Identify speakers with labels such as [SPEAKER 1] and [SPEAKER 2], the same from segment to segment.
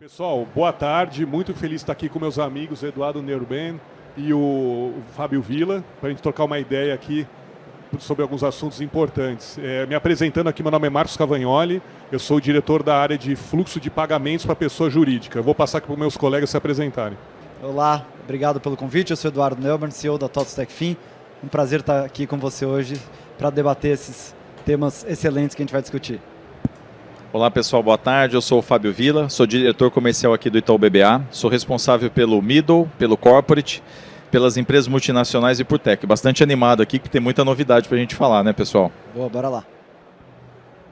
[SPEAKER 1] Pessoal, boa tarde. Muito feliz de estar aqui com meus amigos Eduardo Neumann e o Fábio Villa, para a gente trocar uma ideia aqui sobre alguns assuntos importantes. Me apresentando aqui, meu nome é Marcos Cavagnoli, eu sou o diretor da área de fluxo de pagamentos para pessoa jurídica. Eu vou passar aqui para os meus colegas se apresentarem.
[SPEAKER 2] Olá, obrigado pelo convite. Eu sou Eduardo Neumann, CEO da TOTVS Techfin. Um prazer estar aqui com você hoje para debater esses temas excelentes que a gente vai discutir.
[SPEAKER 3] Olá pessoal, boa tarde. Eu sou o Fábio Villa, sou diretor comercial aqui do Itaú BBA. Sou responsável pelo Middle, pelo Corporate, pelas empresas multinacionais e por Tech. Bastante animado aqui, que tem muita novidade para a gente falar, né pessoal?
[SPEAKER 2] Boa, bora lá.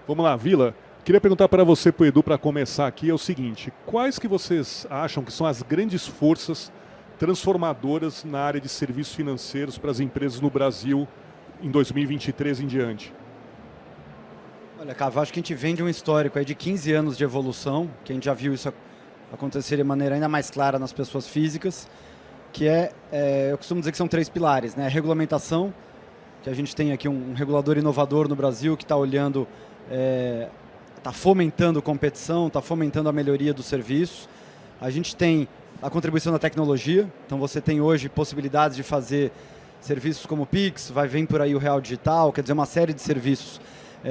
[SPEAKER 1] Vamos lá, Villa. Queria perguntar para você, para o Edu, para começar aqui, é o seguinte: quais que vocês acham que são as grandes forças transformadoras na área de serviços financeiros para as empresas no Brasil em 2023 em diante?
[SPEAKER 2] Olha, Cava, acho que a gente vem de um histórico aí de 15 anos de evolução, que a gente já viu isso acontecer de maneira ainda mais clara nas pessoas físicas, que eu costumo dizer que são 3 pilares, né? A regulamentação, que a gente tem aqui um regulador inovador no Brasil que está olhando, está fomentando competição, está fomentando a melhoria dos serviços. A gente tem a contribuição da tecnologia, então você tem hoje possibilidades de fazer serviços como o Pix, vai vir por aí o Real Digital, quer dizer, uma série de serviços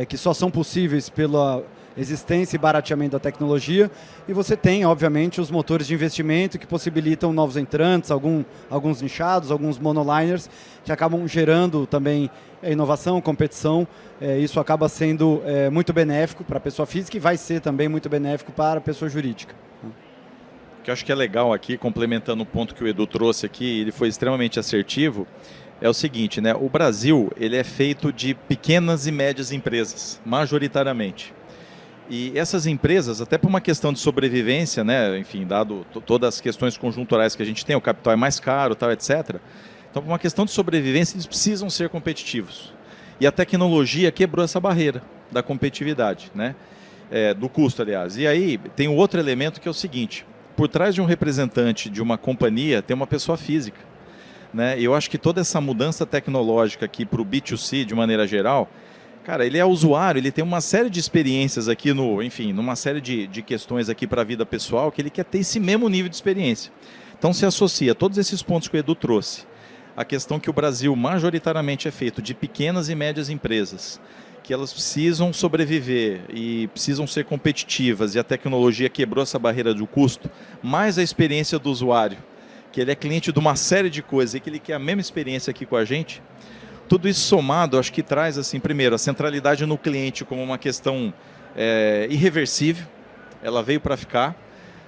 [SPEAKER 2] que só são possíveis pela existência e barateamento da tecnologia. E você tem, obviamente, os motores de investimento que possibilitam novos entrantes, alguns nichados, alguns monoliners, que acabam gerando também inovação, competição. Isso acaba sendo muito benéfico para a pessoa física e vai ser também muito benéfico para a pessoa jurídica.
[SPEAKER 3] O que eu acho que é legal aqui, complementando o ponto que o Edu trouxe aqui, ele foi extremamente assertivo, é o seguinte, né? O Brasil ele é feito de pequenas e médias empresas, majoritariamente. E essas empresas, até por uma questão de sobrevivência, né? Enfim, dado todas as questões conjunturais que a gente tem, o capital é mais caro, tal, etc. Então, por uma questão de sobrevivência, eles precisam ser competitivos. E a tecnologia quebrou essa barreira da competitividade, né? Do custo, aliás. E aí tem um outro elemento que é o seguinte: por trás de um representante de uma companhia tem uma pessoa física. Né? Eu acho que toda essa mudança tecnológica aqui para o B2C, de maneira geral, cara, ele é usuário, ele tem uma série de experiências aqui, numa série de questões aqui para a vida pessoal, que ele quer ter esse mesmo nível de experiência. Então se associa a todos esses pontos que o Edu trouxe, a questão que o Brasil majoritariamente é feito de pequenas e médias empresas, que elas precisam sobreviver e precisam ser competitivas, e a tecnologia quebrou essa barreira do custo, mais a experiência do usuário, que ele é cliente de uma série de coisas e que ele quer a mesma experiência aqui com a gente. Tudo isso somado, acho que traz, assim, primeiro, a centralidade no cliente como uma questão irreversível, ela veio para ficar,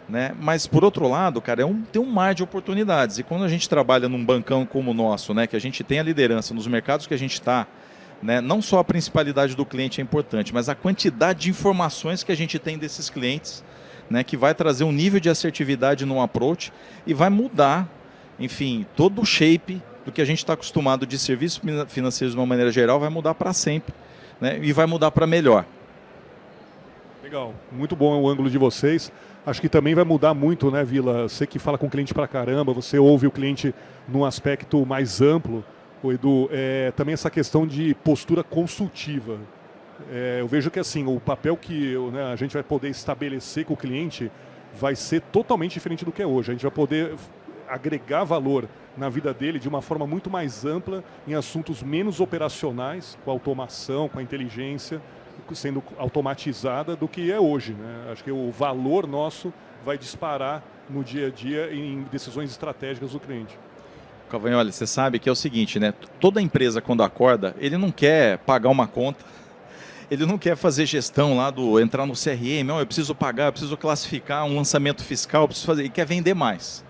[SPEAKER 3] né? Mas, por outro lado, cara, tem um mar de oportunidades. E quando a gente trabalha num bancão como o nosso, né, que a gente tem a liderança nos mercados que a gente está, né, não só a principalidade do cliente é importante, mas a quantidade de informações que a gente tem desses clientes, né, que vai trazer um nível de assertividade no approach e vai mudar, enfim, todo o shape do que a gente está acostumado de serviços financeiros de uma maneira geral, vai mudar para sempre, né, e vai mudar para melhor.
[SPEAKER 1] Legal, muito bom o ângulo de vocês. Acho que também vai mudar muito, né, Villa? Você que fala com o cliente pra caramba, você ouve o cliente num aspecto mais amplo. O Edu, também essa questão de postura consultiva. Eu vejo que assim, o papel que a gente vai poder estabelecer com o cliente vai ser totalmente diferente do que é hoje. A gente vai poder agregar valor na vida dele de uma forma muito mais ampla em assuntos menos operacionais, com a automação, com a inteligência sendo automatizada do que é hoje, né? Acho que o valor nosso vai disparar no dia a dia em decisões estratégicas do cliente.
[SPEAKER 3] Cavagnoli, você sabe que é o seguinte, né? Toda empresa, quando acorda, ele não quer pagar uma conta, ele não quer fazer gestão lá entrar no CRM, eu preciso pagar, eu preciso classificar um lançamento fiscal, eu preciso fazer, ele quer vender mais,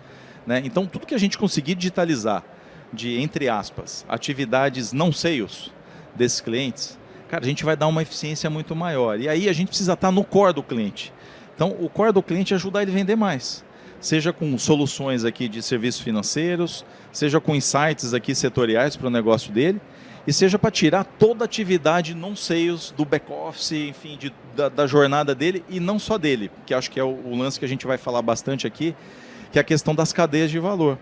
[SPEAKER 3] né? Então, tudo que a gente conseguir digitalizar de, entre aspas, atividades não sales desses clientes, cara, a gente vai dar uma eficiência muito maior. E aí a gente precisa estar no core do cliente. Então, o core do cliente é ajudar ele a vender mais. Seja com soluções aqui de serviços financeiros, seja com insights aqui setoriais para o negócio dele, e seja para tirar toda a atividade non-sales do back-office, enfim, da jornada dele, e não só dele, que acho que é o lance que a gente vai falar bastante aqui, que é a questão das cadeias de valor.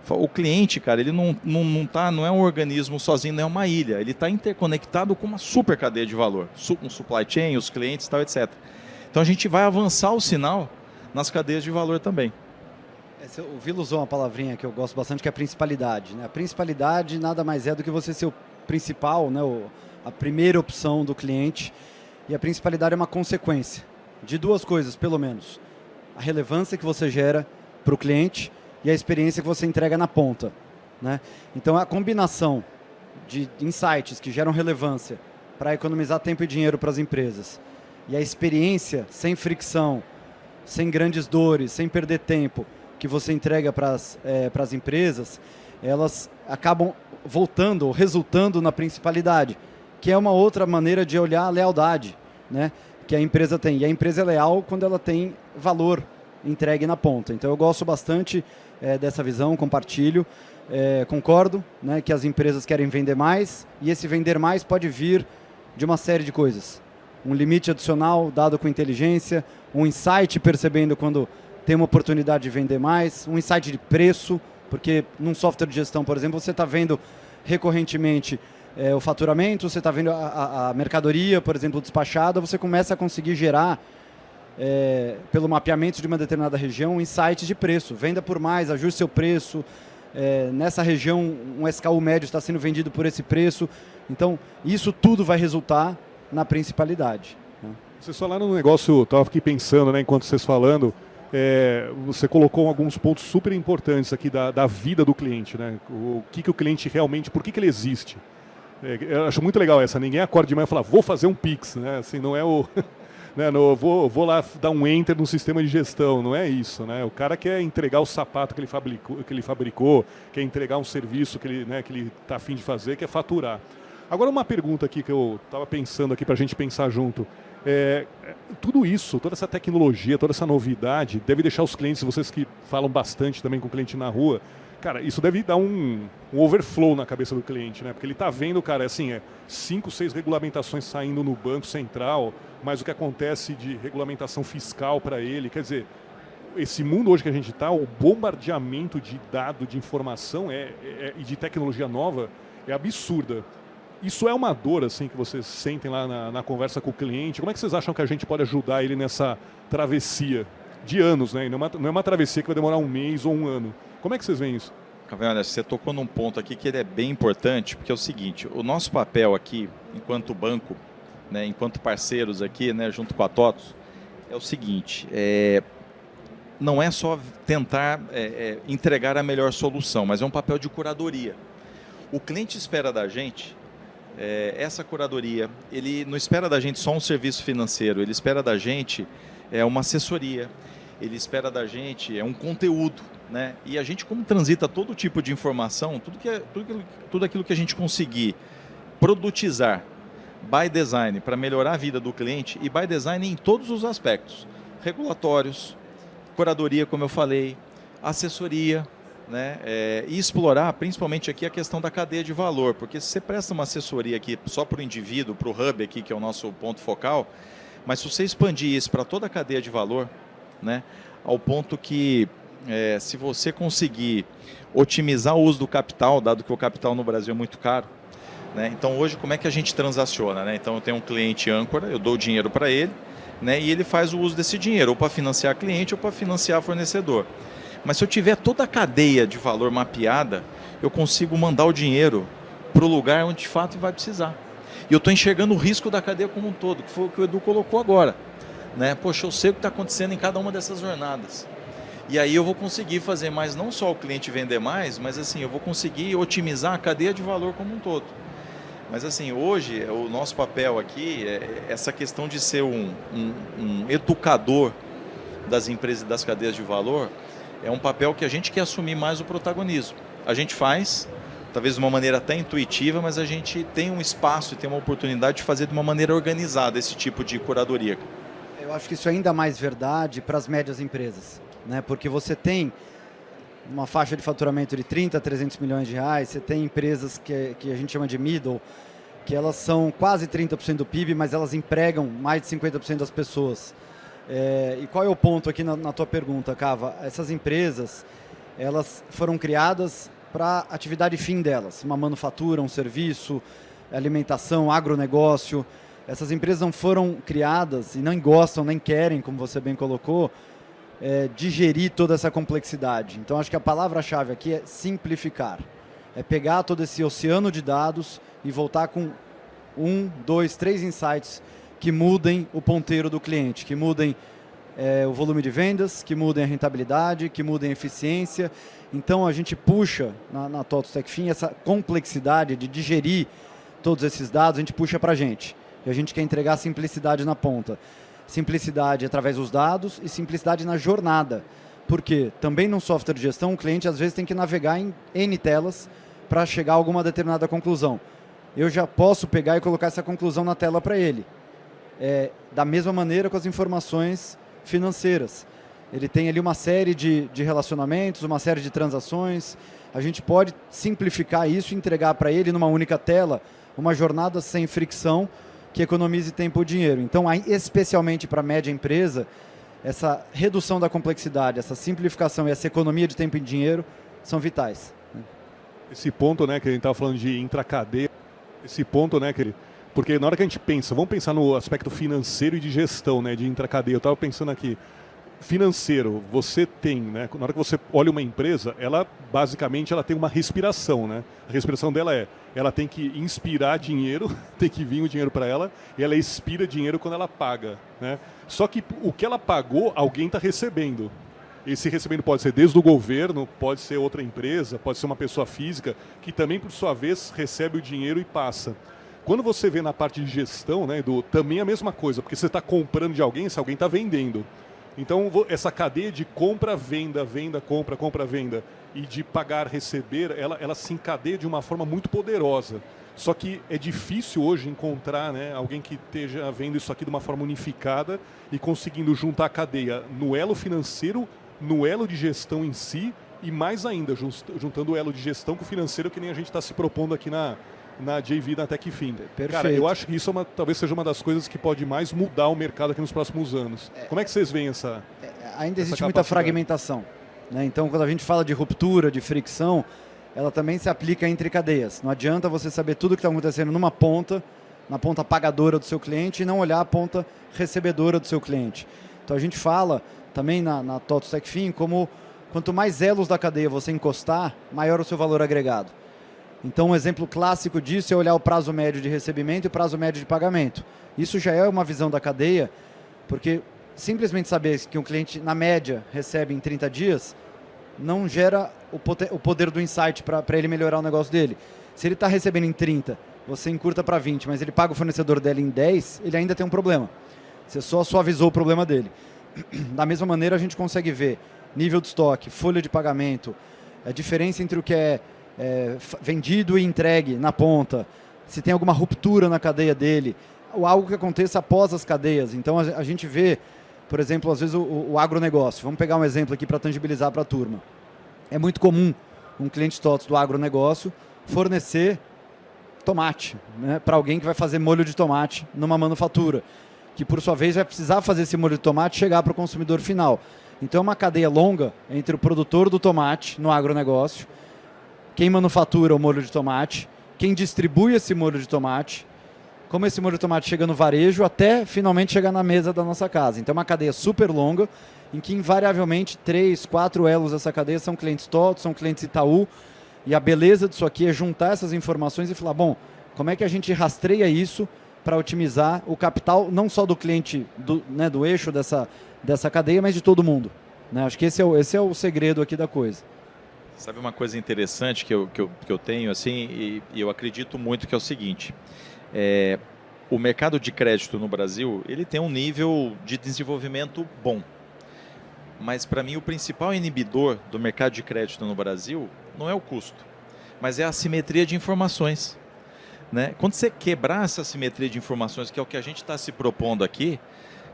[SPEAKER 3] O cliente, cara, ele não é um organismo sozinho, não é uma ilha. Ele está interconectado com uma super cadeia de valor. Um supply chain, os clientes, tal, etc. Então a gente vai avançar o sinal nas cadeias de valor também.
[SPEAKER 2] O Vila usou uma palavrinha que eu gosto bastante, que é a principalidade, né? A principalidade nada mais é do que você ser o principal, né? A primeira opção do cliente. E a principalidade é uma consequência de duas coisas, pelo menos. A relevância que você gera para o cliente e a experiência que você entrega na ponta, né? Então, a combinação de insights que geram relevância para economizar tempo e dinheiro para as empresas e a experiência sem fricção, sem grandes dores, sem perder tempo, que você entrega para as empresas, elas acabam voltando ou resultando na principalidade, que é uma outra maneira de olhar a lealdade, né, que a empresa tem. E a empresa é leal quando ela tem valor entregue na ponta. Então eu gosto bastante dessa visão, compartilho, concordo, né, que as empresas querem vender mais, e esse vender mais pode vir de uma série de coisas. Um limite adicional dado com inteligência, um insight percebendo quando tem uma oportunidade de vender mais, um insight de preço, porque num software de gestão, por exemplo, você está vendo recorrentemente o faturamento, você está vendo a mercadoria, por exemplo, despachada, você começa a conseguir gerar, pelo mapeamento de uma determinada região, um insight de preço. Venda por mais, ajuste seu preço. Nessa região, um SKU médio está sendo vendido por esse preço. Então, isso tudo vai resultar na principalidade, né?
[SPEAKER 1] Vocês falaram no negócio, estava aqui pensando, né, enquanto vocês falando, você colocou alguns pontos super importantes aqui da vida do cliente, né? O que o cliente realmente, por que ele existe? Eu acho muito legal essa, ninguém acorda de manhã e fala, vou fazer um Pix, né? Assim, não é o... né, vou lá dar um enter no sistema de gestão, não é isso, né? O cara quer entregar o sapato que ele fabricou, quer entregar um serviço que ele está a fim de fazer, quer faturar. Agora uma pergunta aqui que eu estava pensando aqui para a gente pensar junto. Tudo isso, toda essa tecnologia, toda essa novidade, deve deixar os clientes, vocês que falam bastante também com o cliente na rua, cara, isso deve dar um overflow na cabeça do cliente, né? Porque ele está vendo, cara, assim, 5, 6 regulamentações saindo no Banco Central, mas o que acontece de regulamentação fiscal para ele, quer dizer, esse mundo hoje que a gente está, o bombardeamento de dado, de informação e de tecnologia nova é absurda. Isso é uma dor, assim, que vocês sentem lá na conversa com o cliente? Como é que vocês acham que a gente pode ajudar ele nessa travessia de anos, né? Não é uma travessia que vai demorar um mês ou um ano. Como é que vocês veem isso?
[SPEAKER 3] Olha, você tocou num ponto aqui que ele é bem importante, porque é o seguinte, o nosso papel aqui, enquanto banco, né, enquanto parceiros aqui, né, junto com a TOTVS, é o seguinte, não é só tentar entregar a melhor solução, mas é um papel de curadoria. O cliente espera da gente essa curadoria, ele não espera da gente só um serviço financeiro, ele espera da gente uma assessoria, ele espera da gente um conteúdo, né? E a gente, como transita todo tipo de informação, tudo aquilo que a gente conseguir produtizar by design para melhorar a vida do cliente, e by design em todos os aspectos, regulatórios, curadoria, como eu falei, assessoria, né? E explorar principalmente aqui a questão da cadeia de valor, porque se você presta uma assessoria aqui só para o indivíduo, para o hub aqui, que é o nosso ponto focal, mas se você expandir isso para toda a cadeia de valor, né, ao ponto que se você conseguir otimizar o uso do capital, dado que o capital no Brasil é muito caro, né, então hoje como é que a gente transaciona, né? Então eu tenho um cliente âncora, eu dou dinheiro para ele, né, e ele faz o uso desse dinheiro, ou para financiar cliente ou para financiar fornecedor. Mas se eu tiver toda a cadeia de valor mapeada, eu consigo mandar o dinheiro para o lugar onde de fato vai precisar. E eu estou enxergando o risco da cadeia como um todo, que foi o que o Edu colocou agora, né? Poxa, eu sei o que está acontecendo em cada uma dessas jornadas. E aí eu vou conseguir fazer mais, não só o cliente vender mais, mas assim, eu vou conseguir otimizar a cadeia de valor como um todo. Mas assim, hoje o nosso papel aqui é essa questão de ser um educador das empresas e das cadeias de valor, é um papel que a gente quer assumir mais o protagonismo. A gente faz, talvez de uma maneira até intuitiva, mas a gente tem um espaço e tem uma oportunidade de fazer de uma maneira organizada esse tipo de curadoria.
[SPEAKER 2] Eu acho que isso é ainda mais verdade para as médias empresas, né? Porque você tem uma faixa de faturamento de 30 a 300 milhões de reais, você tem empresas que a gente chama de middle, que elas são quase 30% do PIB, mas elas empregam mais de 50% das pessoas. E qual é o ponto aqui na tua pergunta, Cava? Essas empresas, elas foram criadas para a atividade fim delas, uma manufatura, um serviço, alimentação, agronegócio. Essas empresas não foram criadas e não gostam, nem querem, como você bem colocou, digerir toda essa complexidade. Então, acho que a palavra-chave aqui é simplificar. É pegar todo esse oceano de dados e voltar com 1, 2, 3 insights que mudem o ponteiro do cliente, que mudem o volume de vendas, que mudem a rentabilidade, que mudem a eficiência. Então, a gente puxa na TOTVS Techfin essa complexidade de digerir todos esses dados, a gente puxa para a gente. E a gente quer entregar simplicidade na ponta. Simplicidade através dos dados e simplicidade na jornada. Porque também num software de gestão, o cliente às vezes tem que navegar em N telas para chegar a alguma determinada conclusão. Eu já posso pegar e colocar essa conclusão na tela para ele. Da mesma maneira com as informações financeiras. Ele tem ali uma série de relacionamentos, uma série de transações. A gente pode simplificar isso e entregar para ele numa única tela uma jornada sem fricção que economize tempo e dinheiro. Então, especialmente para a média empresa, essa redução da complexidade, essa simplificação e essa economia de tempo e dinheiro são vitais.
[SPEAKER 1] Esse ponto, né, que a gente estava falando de intracadeia, esse ponto, né, porque na hora que a gente pensa, vamos pensar no aspecto financeiro e de gestão, né, de intracadeia. Eu estava pensando aqui, financeiro, você tem, né, na hora que você olha uma empresa, ela basicamente ela tem uma respiração, né? A respiração dela ela tem que inspirar dinheiro, tem que vir o dinheiro para ela, e ela expira dinheiro quando ela paga, né? Só que o que ela pagou, alguém está recebendo. Esse recebendo pode ser desde o governo, pode ser outra empresa, pode ser uma pessoa física, que também, por sua vez, recebe o dinheiro e passa. Quando você vê na parte de gestão, né, também é a mesma coisa, porque você está comprando de alguém, se alguém está vendendo. Então, essa cadeia de compra, venda, venda, compra, compra, venda, e de pagar, receber, ela se encadeia de uma forma muito poderosa. Só que é difícil hoje encontrar, né, alguém que esteja vendo isso aqui de uma forma unificada e conseguindo juntar a cadeia no elo financeiro, no elo de gestão em si, e mais ainda, juntando o elo de gestão com o financeiro, que nem a gente está se propondo aqui na JV, na Techfin.
[SPEAKER 2] Perfeito.
[SPEAKER 1] Cara, eu acho que isso talvez seja uma das coisas que pode mais mudar o mercado aqui nos próximos anos. Como é que vocês veem essa
[SPEAKER 2] ainda existe muita fragmentação, né? Então, quando a gente fala de ruptura, de fricção, ela também se aplica entre cadeias. Não adianta você saber tudo o que está acontecendo numa ponta, na ponta pagadora do seu cliente, e não olhar a ponta recebedora do seu cliente. Então, a gente fala também na TOTVS Techfin como quanto mais elos da cadeia você encostar, maior o seu valor agregado. Então, um exemplo clássico disso é olhar o prazo médio de recebimento e o prazo médio de pagamento. Isso já é uma visão da cadeia, porque simplesmente saber que um cliente, na média, recebe em 30 dias, não gera o poder do insight para ele melhorar o negócio dele. Se ele está recebendo em 30, você encurta para 20, mas ele paga o fornecedor dele em 10, ele ainda tem um problema. Você só suavizou o problema dele. Da mesma maneira, a gente consegue ver nível de estoque, folha de pagamento, a diferença entre o que é vendido e entregue na ponta, se tem alguma ruptura na cadeia dele, ou algo que aconteça após as cadeias. Então, a gente vê, por exemplo, às vezes o agronegócio. Vamos pegar um exemplo aqui para tangibilizar para a turma. É muito comum um cliente TOTVS do agronegócio fornecer tomate, né, para alguém que vai fazer molho de tomate numa manufatura, que por sua vez vai precisar fazer esse molho de tomate chegar para o consumidor final. Então, é uma cadeia longa entre o produtor do tomate no agronegócio, quem manufatura o molho de tomate, quem distribui esse molho de tomate, como esse molho de tomate chega no varejo até finalmente chegar na mesa da nossa casa. Então, é uma cadeia super longa, em que invariavelmente 3, 4 elos dessa cadeia são clientes TOTVS, são clientes Itaú, e a beleza disso aqui é juntar essas informações e falar, bom, como é que a gente rastreia isso para otimizar o capital, não só do cliente do eixo dessa cadeia, mas de todo mundo, né? Acho que esse é o segredo aqui da coisa.
[SPEAKER 3] Sabe uma coisa interessante que eu tenho, assim, e eu acredito muito, que é o seguinte: o mercado de crédito no Brasil, ele tem um nível de desenvolvimento bom. Mas, para mim, o principal inibidor do mercado de crédito no Brasil não é o custo, mas é a assimetria de informações, né? Quando você quebrar essa assimetria de informações, que é o que a gente está se propondo aqui,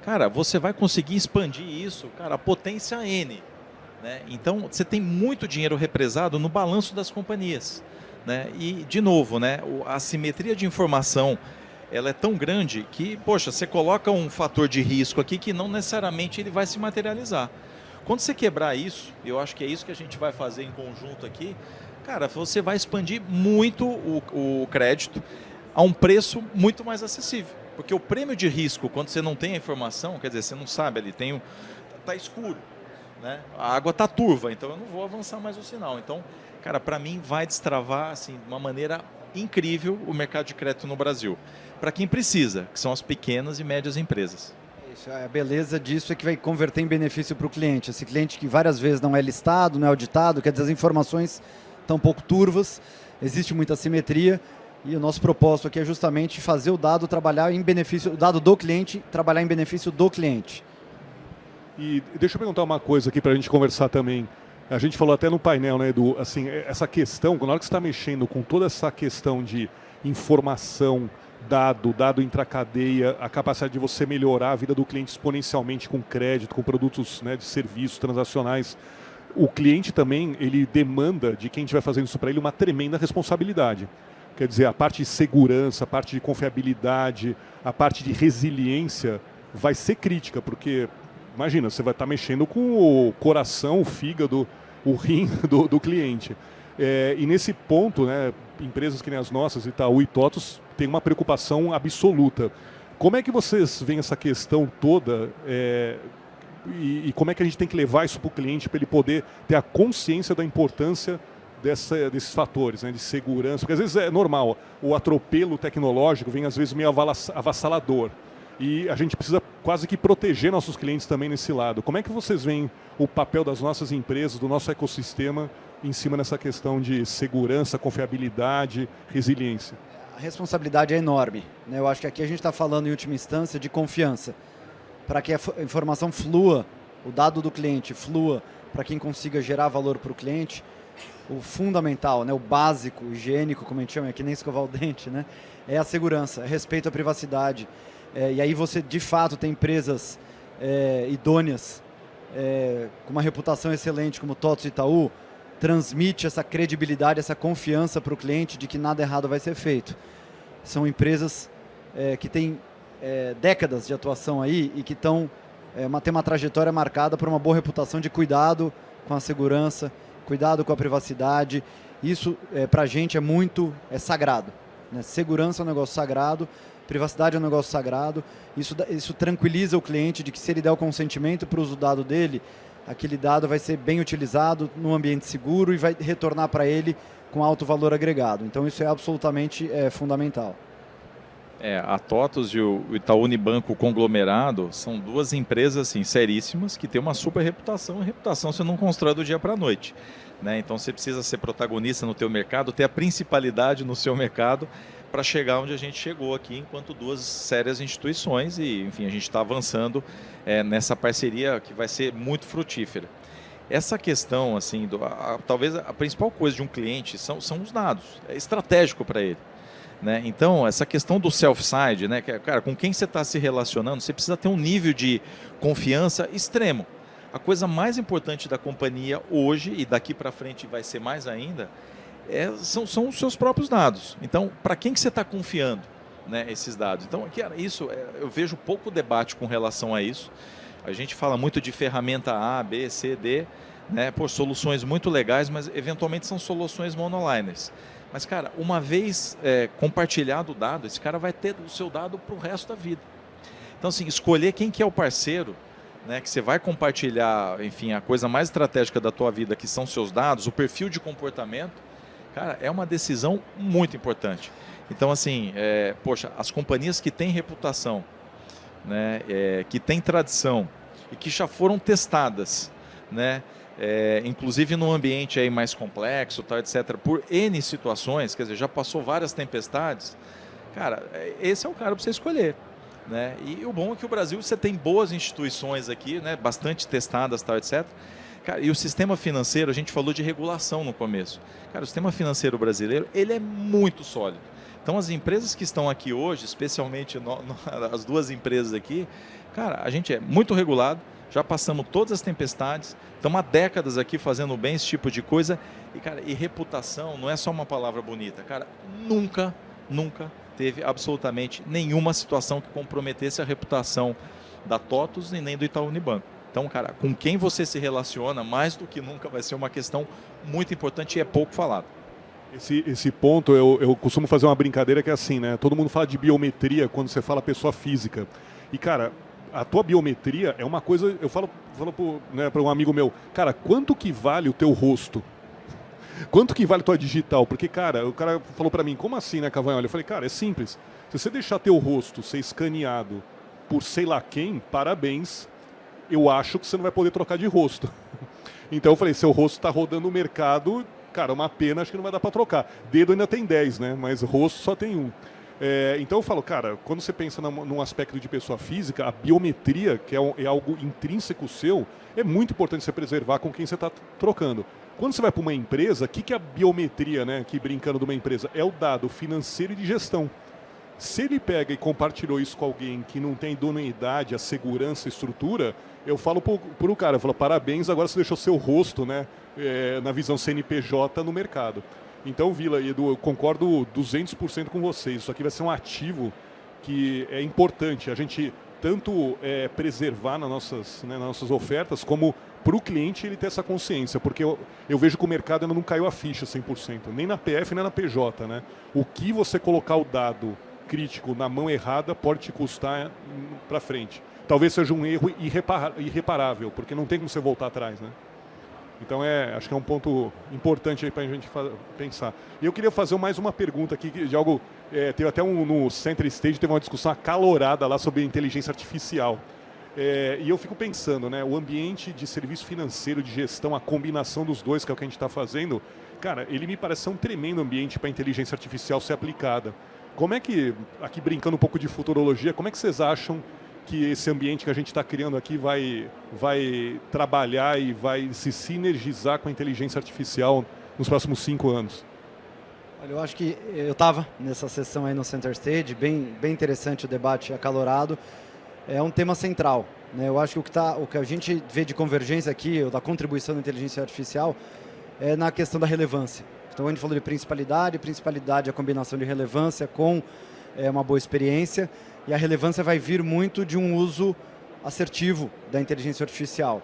[SPEAKER 3] cara, você vai conseguir expandir isso, cara, a potência N. Né? Então, você tem muito dinheiro represado no balanço das companhias, né? E, de novo, né, a assimetria de informação, ela é tão grande que, poxa, você coloca um fator de risco aqui que não necessariamente ele vai se materializar. Quando você quebrar isso, eu acho que é isso que a gente vai fazer em conjunto aqui, cara, você vai expandir muito o crédito a um preço muito mais acessível. Porque o prêmio de risco, quando você não tem a informação, quer dizer, você não sabe ali, está escuro. né? A água está turva, então eu não vou avançar mais o sinal. Então, cara, para mim vai destravar assim, de uma maneira incrível o mercado de crédito no Brasil. Para quem precisa, que são as pequenas e médias empresas.
[SPEAKER 2] Isso, a beleza disso é que vai converter em benefício para o cliente. Esse cliente que várias vezes não é listado, não é auditado, quer dizer, as informações estão um pouco turvas, existe muita assimetria e o nosso propósito aqui é justamente fazer o dado trabalhar em benefício, o dado do cliente trabalhar em benefício do cliente.
[SPEAKER 1] E deixa eu perguntar uma coisa aqui para a gente conversar também. A gente falou até no painel, né, Edu, assim, essa questão, na hora que você está mexendo com toda essa questão de informação, dado intracadeia, a capacidade de você melhorar a vida do cliente exponencialmente com crédito, com produtos, né, de serviços transacionais, o cliente também, ele demanda de quem estiver fazendo isso para ele uma tremenda responsabilidade. Quer dizer, a parte de segurança, a parte de confiabilidade, a parte de resiliência vai ser crítica, porque, imagina, você vai estar mexendo com o coração, o fígado, o rim do cliente. E nesse ponto, né, empresas que nem as nossas, Itaú e TOTVS, têm uma preocupação absoluta. Como é que vocês veem essa questão toda e como é que a gente tem que levar isso para o cliente para ele poder ter a consciência da importância desses fatores, né, de segurança? Porque às vezes é normal, o atropelo tecnológico vem às vezes meio avassalador. E a gente precisa quase que proteger nossos clientes também nesse lado. Como é que vocês veem o papel das nossas empresas, do nosso ecossistema, em cima dessa questão de segurança, confiabilidade, resiliência?
[SPEAKER 2] A responsabilidade é enorme, né? Eu acho que aqui a gente está falando, em última instância, de confiança. Para que a informação flua, o dado do cliente flua, para quem consiga gerar valor para o cliente, o fundamental, né, o básico, o higiênico, como a gente chama, é que nem escovar o dente, né, é a segurança, é respeito à privacidade. E aí você, de fato, tem empresas idôneas, com uma reputação excelente, como TOTVS e Itaú, transmite essa credibilidade, essa confiança para o cliente de que nada errado vai ser feito. São empresas que têm décadas de atuação aí e que têm uma trajetória marcada por uma boa reputação de cuidado com a segurança, cuidado com a privacidade. Isso, para a gente, é sagrado, né? Segurança é um negócio sagrado, privacidade é um negócio sagrado. Isso tranquiliza o cliente de que, se ele der o consentimento para o uso do dado dele, aquele dado vai ser bem utilizado num ambiente seguro e vai retornar para ele com alto valor agregado. Então isso é absolutamente fundamental.
[SPEAKER 3] A TOTVS e o Itaú Unibanco conglomerado são duas empresas assim, seríssimas que têm uma super reputação, e reputação você não constrói do dia para a noite, né? Então você precisa ser protagonista no teu mercado, ter a principalidade no seu mercado para chegar onde a gente chegou aqui, enquanto duas sérias instituições, e enfim, a gente está avançando nessa parceria que vai ser muito frutífera. Essa questão, assim, talvez a principal coisa de um cliente são os dados, é estratégico para ele, né? Então, essa questão do self-side, né, cara, com quem você está se relacionando, você precisa ter um nível de confiança extremo. A coisa mais importante da companhia hoje, e daqui para frente vai ser mais ainda, são os seus próprios dados. Então, para quem que você está confiando, né, esses dados? Então, eu vejo pouco debate com relação a isso. A gente fala muito de ferramenta A, B, C, D, né, por soluções muito legais, mas eventualmente são soluções monoliners. Mas, cara, uma vez compartilhado o dado, esse cara vai ter o seu dado para o resto da vida. Então, assim, escolher quem que é o parceiro, né, que você vai compartilhar, enfim, a coisa mais estratégica da tua vida, que são seus dados, o perfil de comportamento, cara, é uma decisão muito importante. Então, assim, as companhias que têm reputação, né, que têm tradição e que já foram testadas, né, inclusive num ambiente aí mais complexo, tal, etc., por N situações, quer dizer, já passou várias tempestades, cara, esse é o cara para você escolher, né? E o bom é que o Brasil, você tem boas instituições aqui, né, bastante testadas, tal, etc., cara, e o sistema financeiro, a gente falou de regulação no começo. Cara, o sistema financeiro brasileiro, ele é muito sólido. Então, as empresas que estão aqui hoje, especialmente as duas empresas aqui, cara, a gente é muito regulado, já passamos todas as tempestades, estamos há décadas aqui fazendo bem esse tipo de coisa. E, cara, reputação não é só uma palavra bonita. Cara, nunca teve absolutamente nenhuma situação que comprometesse a reputação da TOTVS e nem do Itaú Unibanco. Então, cara, com quem você se relaciona, mais do que nunca, vai ser uma questão muito importante e é pouco falado.
[SPEAKER 1] Esse ponto, eu costumo fazer uma brincadeira que é assim, né? Todo mundo fala de biometria quando você fala pessoa física. E, cara, a tua biometria é uma coisa, eu falo para um amigo meu, cara, quanto que vale o teu rosto? Quanto que vale tua digital? Porque, cara, o cara falou para mim, como assim, né, Cavanhaque? Eu falei, cara, é simples. Se você deixar teu rosto ser escaneado por sei lá quem, parabéns, eu acho que você não vai poder trocar de rosto. Então eu falei, seu rosto está rodando o mercado, cara, uma pena, acho que não vai dar para trocar. Dedo ainda tem 10, né? Mas rosto só tem um. Então eu falo, cara, quando você pensa num aspecto de pessoa física, a biometria, que é algo intrínseco seu, é muito importante você preservar com quem você está trocando. Quando você vai para uma empresa, o que é a biometria, né? Que brincando de uma empresa, é o dado financeiro e de gestão. Se ele pega e compartilhou isso com alguém que não tem idoneidade, a segurança, a estrutura, eu falo pro cara, eu falo, parabéns, agora você deixou seu rosto, né, na visão CNPJ no mercado. Então, Vila e Edu, eu concordo 200% com vocês. Isso aqui vai ser um ativo que é importante a gente tanto preservar nas nossas ofertas, como para o cliente ele ter essa consciência, porque eu vejo que o mercado ainda não caiu a ficha 100%, nem na PF, nem na PJ. Né? O que você colocar o dado crítico na mão errada pode te custar para frente. Talvez seja um erro irreparável, porque não tem como você voltar atrás, né? Então acho que é um ponto importante aí para a gente pensar. E eu queria fazer mais uma pergunta aqui de algo. Teve até no Center Stage, teve uma discussão acalorada lá sobre inteligência artificial. E eu fico pensando, né? O ambiente de serviço financeiro, de gestão, a combinação dos dois, que é o que a gente está fazendo, cara, ele me parece ser um tremendo ambiente para a inteligência artificial ser aplicada. Como é que, aqui brincando um pouco de futurologia, como é que vocês acham que esse ambiente que a gente está criando aqui vai trabalhar e vai se sinergizar com a inteligência artificial nos próximos 5 anos?
[SPEAKER 2] Olha, eu acho que eu estava nessa sessão aí no Center Stage, bem interessante o debate acalorado. É um tema central, né? Eu acho que o que a gente vê de convergência aqui, ou da contribuição da inteligência artificial, é na questão da relevância. Então, a gente falou de principalidade é a combinação de relevância com uma boa experiência, e a relevância vai vir muito de um uso assertivo da inteligência artificial,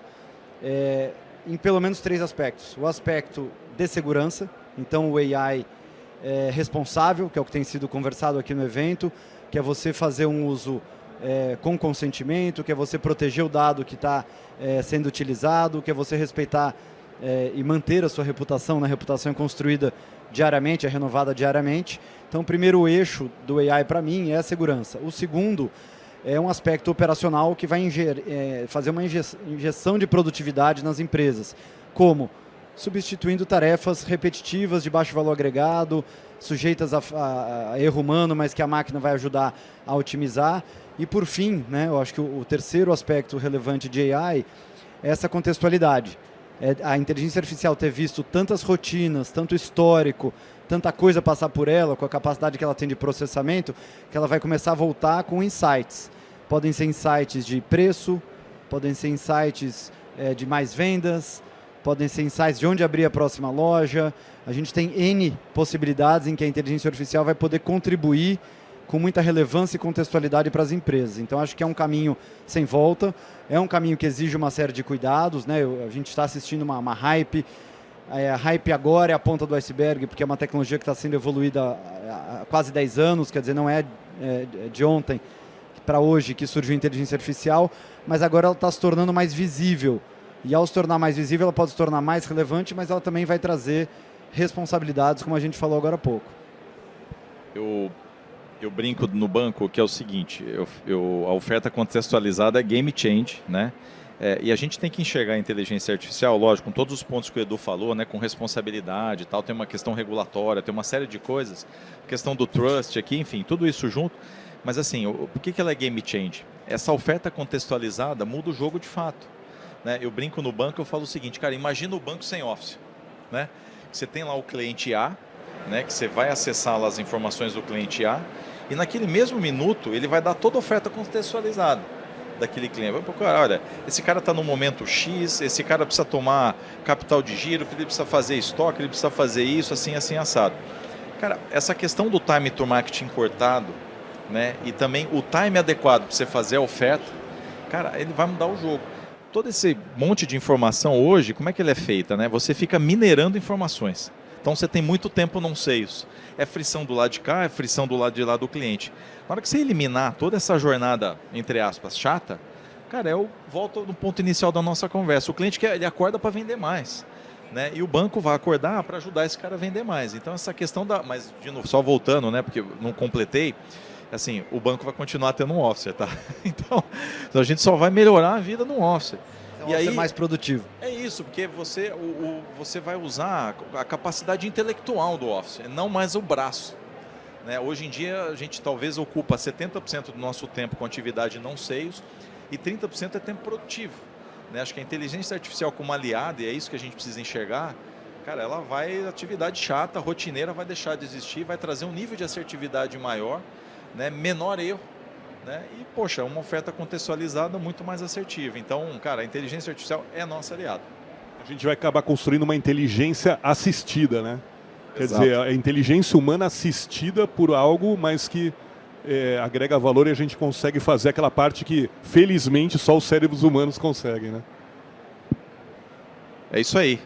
[SPEAKER 2] em pelo menos 3 aspectos. O aspecto de segurança, então o AI responsável, que é o que tem sido conversado aqui no evento, que é você fazer um uso com consentimento, que é você proteger o dado que está sendo utilizado, que é você respeitar e manter a sua reputação, né? A reputação é construída diariamente, é renovada diariamente. Então, o primeiro eixo do AI para mim é a segurança. O segundo é um aspecto operacional que vai fazer uma injeção de produtividade nas empresas. Como? Substituindo tarefas repetitivas de baixo valor agregado, sujeitas a erro humano, mas que a máquina vai ajudar a otimizar. E por fim, né, eu acho que o terceiro aspecto relevante de AI é essa contextualidade. A inteligência artificial ter visto tantas rotinas, tanto histórico, tanta coisa passar por ela, com a capacidade que ela tem de processamento, que ela vai começar a voltar com insights. Podem ser insights de preço, podem ser insights de mais vendas, podem ser insights de onde abrir a próxima loja. A gente tem N possibilidades em que a inteligência artificial vai poder contribuir com muita relevância e contextualidade para as empresas. Então, acho que é um caminho sem volta, é um caminho que exige uma série de cuidados, né? A gente está assistindo uma hype, a hype agora é a ponta do iceberg, porque é uma tecnologia que está sendo evoluída há quase 10 anos, quer dizer, não é de ontem para hoje que surgiu a inteligência artificial, mas agora ela está se tornando mais visível. E ao se tornar mais visível, ela pode se tornar mais relevante, mas ela também vai trazer responsabilidades, como a gente falou agora há pouco.
[SPEAKER 3] Eu brinco no banco que é o seguinte, a oferta contextualizada é game change, né? E a gente tem que enxergar a inteligência artificial, lógico, com todos os pontos que o Edu falou, né, com responsabilidade e tal, tem uma questão regulatória, tem uma série de coisas, questão do trust aqui, enfim, tudo isso junto. Mas assim, por que ela é game change? Essa oferta contextualizada muda o jogo de fato, né? Eu brinco no banco, eu falo o seguinte, cara, imagina o banco sem Office, né? Você tem lá o cliente A, né, que você vai acessar lá as informações do cliente A, e naquele mesmo minuto ele vai dar toda a oferta contextualizada daquele cliente. Vai procurar, olha, esse cara está no momento X, esse cara precisa tomar capital de giro, ele precisa fazer estoque, ele precisa fazer isso, assim, assim, assado. Cara, essa questão do time to marketing cortado, né, e também o time adequado para você fazer a oferta, cara, ele vai mudar o jogo. Todo esse monte de informação hoje, como é que ele é feita, né? Você fica minerando informações. Então você tem muito tempo não seios. É frição do lado de cá, é frição do lado de lá do cliente. Na hora que você eliminar toda essa jornada, entre aspas, chata, Cara, eu volto no ponto inicial da nossa conversa. O cliente ele acorda para vender mais. Né? E o banco vai acordar para ajudar esse cara a vender mais. Então essa questão da... Mas, de novo, só voltando, né? Porque não completei. Assim, o banco vai continuar tendo um officer, tá? Então a gente só vai melhorar a vida no officer.
[SPEAKER 2] Então, e aí, ser mais produtivo.
[SPEAKER 3] É isso, porque você vai usar a capacidade intelectual do officer, não mais o braço. Né? Hoje em dia, a gente talvez ocupa 70% do nosso tempo com atividade não sales e 30% é tempo produtivo. Né? Acho que a inteligência artificial como aliada, e é isso que a gente precisa enxergar, cara, ela vai, atividade chata, rotineira, vai deixar de existir, vai trazer um nível de assertividade maior, né? Menor erro, né? E, poxa, uma oferta contextualizada muito mais assertiva. Então, cara, a inteligência artificial é nossa aliada.
[SPEAKER 1] A gente vai acabar construindo uma inteligência assistida, né? Quer
[SPEAKER 3] Exato.
[SPEAKER 1] dizer, a inteligência humana assistida por algo, mas que agrega valor e a gente consegue fazer aquela parte que, felizmente, só os cérebros humanos conseguem, né?
[SPEAKER 3] É isso aí.